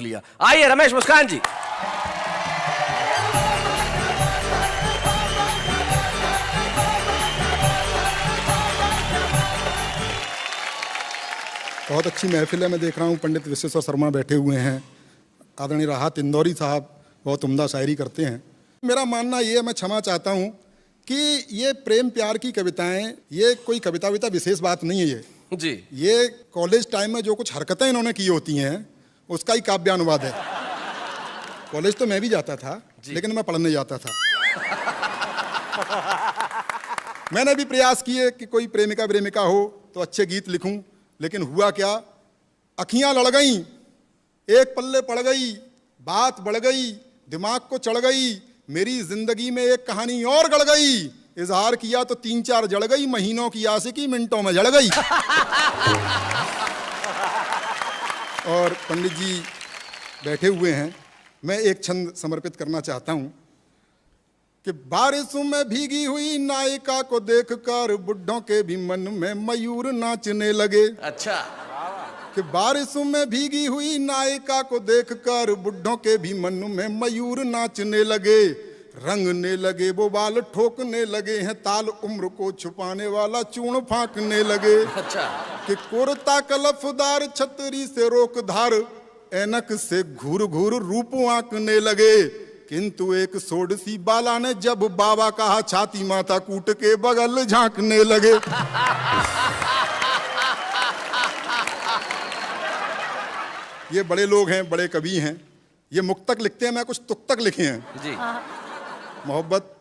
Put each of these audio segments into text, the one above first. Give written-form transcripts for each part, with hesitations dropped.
लिया। आइए रमेश मुस्कान जी। बहुत अच्छी महफिल है। मैं देख रहा हूँ पंडित विश्वेश्वर शर्मा बैठे हुए हैं, आदरणीय राहत इंदौरी साहब बहुत उम्दा शायरी करते हैं। मेरा मानना ये है, मैं क्षमा चाहता हूँ कि ये प्रेम प्यार की कविताएं, ये कोई कविता विशेष बात नहीं है जी। ये कॉलेज टाइम में जो कुछ हरकतें इन्होंने की होती हैं उसका ही काव्यानुवाद है। कॉलेज तो मैं भी जाता था, लेकिन मैं पढ़ने जाता था। मैंने भी प्रयास किए कि कोई प्रेमिका प्रेमिका हो तो अच्छे गीत लिखूं, लेकिन हुआ क्या, अखियां लड़ गईं, एक पल्ले पड़ गई, बात बढ़ गई, दिमाग को चढ़ गई, मेरी जिंदगी में एक कहानी और गड़ गई। इजहार किया तो 3-4 जड़ गई, महीनों की आशिकी मिनटों में जड़ गई। और पंडित जी बैठे हुए हैं, मैं एक छंद समर्पित करना चाहता हूं कि बारिशों में भीगी हुई नायिका को देखकर बुढ़ों के भी मन में मयूर नाचने लगे। अच्छा। कि बारिशों में भीगी हुई नायिका को देखकर बुढ़ों के भी मन में मयूर नाचने लगे, रंगने लगे वो बाल ठोकने लगे हैं, ताल उम्र को छुपाने वाला चूर्ण फांकने लगे। अच्छा। कि कुर्ता कलफदार छतरी से रोकधार, ऐनक से घूर घूर रूप आंकने लगे, किंतु एक सोडसी बाला ने जब बाबा कहा छाती माथा कूट के बगल झांकने लगे। ये बड़े लोग हैं, बड़े कवि हैं, ये मुक्तक लिखते हैं, मैं कुछ तुक्तक लिखे हैं जी। मोहब्बत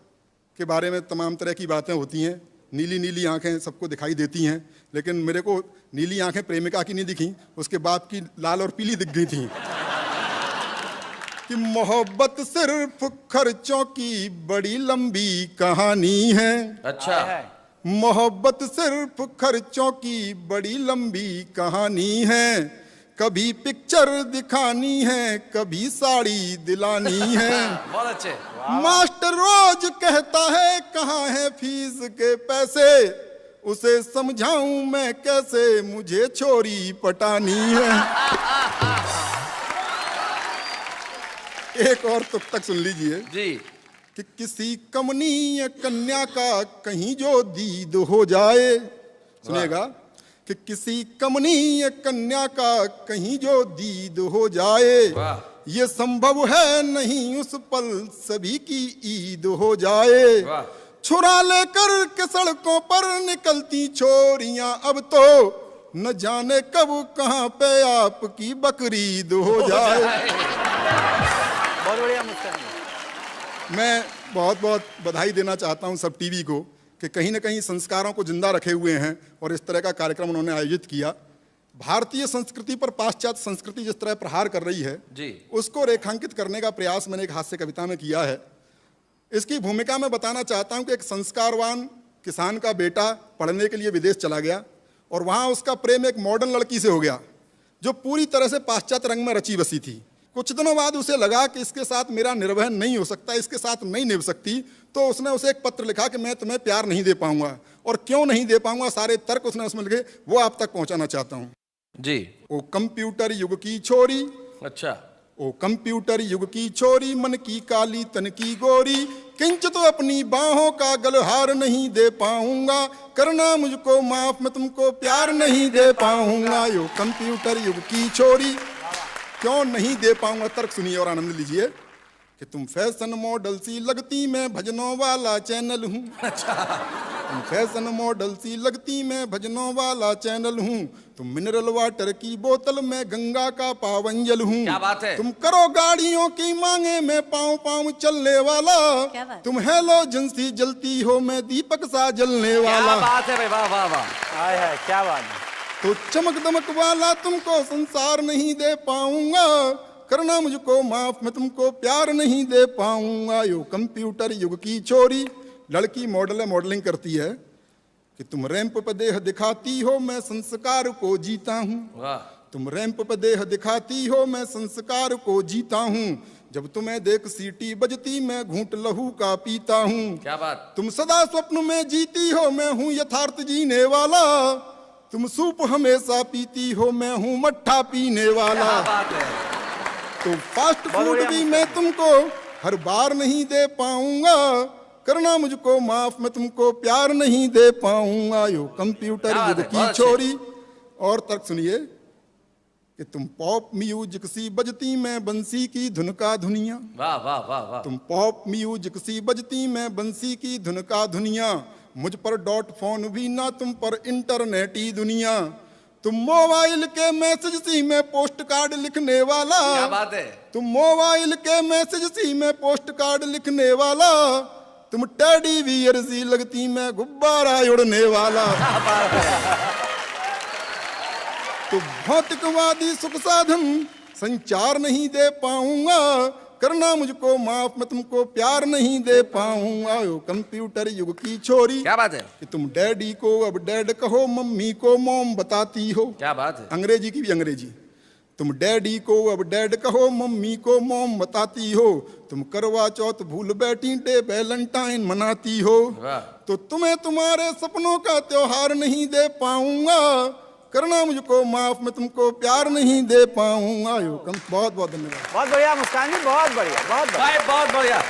के बारे में तमाम तरह की बातें होती हैं, नीली नीली आंखें सबको दिखाई देती हैं, लेकिन मेरे को नीली आंखें प्रेमिका की नहीं दिखी, उसके बाप की लाल और पीली दिख गई थी। कि मोहब्बत सिर्फ खर्चों की बड़ी लंबी कहानी है। अच्छा। मोहब्बत सिर्फ खर्चों की बड़ी लंबी कहानी है, कभी पिक्चर दिखानी है, कभी साड़ी दिलानी है। बहुत अच्छे। मास्टर रोज कहता है कहाँ है फीस के पैसे, उसे समझाऊं मैं कैसे, मुझे छोरी पटानी है। एक और तुक्तक सुन लीजिए जी। कि किसी कमनीय कन्या का कहीं जो दीद हो जाए, सुनिएगा, कि किसी कमनीय कन्या का कहीं जो दीद हो जाए, ये संभव है नहीं उस पल सभी की ईद हो जाए। छुरा लेकर के सड़कों पर निकलती छोरियां अब तो न जाने कब कहां पे आपकी बकरीद हो जाए। बहुत बढ़िया मुस्कान। मैं बहुत बहुत बधाई देना चाहता हूं सब टीवी को कि कहीं ना कहीं संस्कारों को जिंदा रखे हुए हैं और इस तरह का कार्यक्रम उन्होंने आयोजित किया। भारतीय संस्कृति पर पाश्चात्य संस्कृति जिस तरह प्रहार कर रही है जी, उसको रेखांकित करने का प्रयास मैंने एक हास्य कविता में किया है। इसकी भूमिका में बताना चाहता हूं कि एक संस्कारवान किसान का बेटा पढ़ने के लिए विदेश चला गया और वहाँ उसका प्रेम एक मॉडर्न लड़की से हो गया जो पूरी तरह से पाश्चात्य रंग में रची बसी थी। कुछ दिनों बाद उसे लगा कि इसके साथ मेरा निर्वहन नहीं हो सकता, इसके साथ नहीं निभ सकती, तो उसने उसे एक पत्र लिखा कि मैं तुम्हें प्यार नहीं दे पाऊंगा, और क्यों नहीं दे पाऊंगा सारे तर्क उसने उसमें लिखे, वो आप तक पहुंचाना चाहता हूं जी। ओ कंप्यूटर युग की छोरी, अच्छा। ओ कंप्यूटर युग की छोरी, मन की काली तन की गोरी, किंचित तो अपनी बाहों का गलहार नहीं दे पाऊंगा, करना मुझको माफ मैं तुमको प्यार नहीं दे पाऊंगा। यो कंप्यूटर युग की छोरी, क्यों नहीं दे पाऊंगा, तर्क सुनिए और आनंद लीजिए कि तुम फैशन मॉडल सी लगती, मैं भजनों वाला चैनल हूँ। अच्छा। तुम फैशन मॉडल सी लगती, मैं भजनों वाला चैनल हूँ, तुम मिनरल वाटर की बोतल, मैं गंगा का पावन जल हूँ। क्या बात है। तुम करो गाड़ियों की मांगे, मैं पाँव पाँव चलने वाला, तुम हेलो जिंसी जलती हो, मैं दीपक सा जलने वाला। क्या बात है भाई, वाह वाह वाह। आय है, क्या बात है। तो चमक दमक वाला तुमको संसार नहीं दे पाऊंगा, करना मुझको माफ मैं तुमको प्यार नहीं दे पाऊंगा। यो कंप्यूटर युग की छोरी, लड़की मॉडल है, मॉडलिंग करती है कि तुम रैंप पर देह दिखाती हो, मैं संस्कार को जीता हूँ। तुम रैंप पर देह दिखाती हो, मैं संस्कार को जीता हूँ, जब तुम्हें देख सीटी बजती, मैं घूंट लहू का पीता हूँ। क्या बात। तुम सदा स्वप्न में जीती हो, मैं हूँ यथार्थ जीने वाला, तुम सूप हमेशा पीती हो, मैं हूँ मट्ठा पीने वाला। क्या बात है। तो फास्ट बहुत फूड बढ़िया भी मुस्कान। मैं तुमको हर बार नहीं दे पाऊंगा, करना मुझको माफ, मैं तुमको प्यार नहीं दे पाऊंगा। यो कंप्यूटर क्या बात युग है, की बहुत अच्छे। छोरी। और तर्क सुनिए कि तुम पॉप म्यूजिक सी बजती, मैं बंसी की धुन का धुनिया। वाह वाह वाह वाह। तुम पॉप म्यूजिक सी बजती, मैं बंसी की धुन का धुनिया। मुझ पर डॉट फोन भी ना, तुम पर इंटरनेट ही दुनिया। तुम मोबाइल के मैसेज सी, मैं पोस्ट कार्ड लिखने वाला। क्या बात है। तुम मोबाइल के मैसेज सी, मैं पोस्ट कार्ड लिखने वाला। तुम टेडी बियर सी लगती, मैं गुब्बारा उड़ने वाला। तो भौतिकवादी सुख साधन संचार नहीं दे पाऊंगा, करना मुझको माफ, मैं तुमको प्यार नहीं दे पाऊंगा। यो कंप्यूटर युग की छोरी। क्या बात है। कि तुम डैडी को अब डैड कहो, मम्मी को मॉम बताती हो। क्या बात है। अंग्रेजी की भी अंग्रेजी। तुम डैडी को अब डैड कहो, मम्मी को मॉम बताती हो। तुम करवा चौथ भूल बैठी, डे वैलेंटाइन मनाती हो। वाह। तो तुम्हें तुम्हारे सपनों का त्योहार नहीं दे पाऊंगा, करना मुझको माफ, मैं तुमको प्यार नहीं दे पाऊंगा। यो बहुत बहुत धन्यवाद। बहुत बढ़िया मुस्कान जी, बहुत बढ़िया, बहुत बढ़िया। भाई बहुत बढ़िया।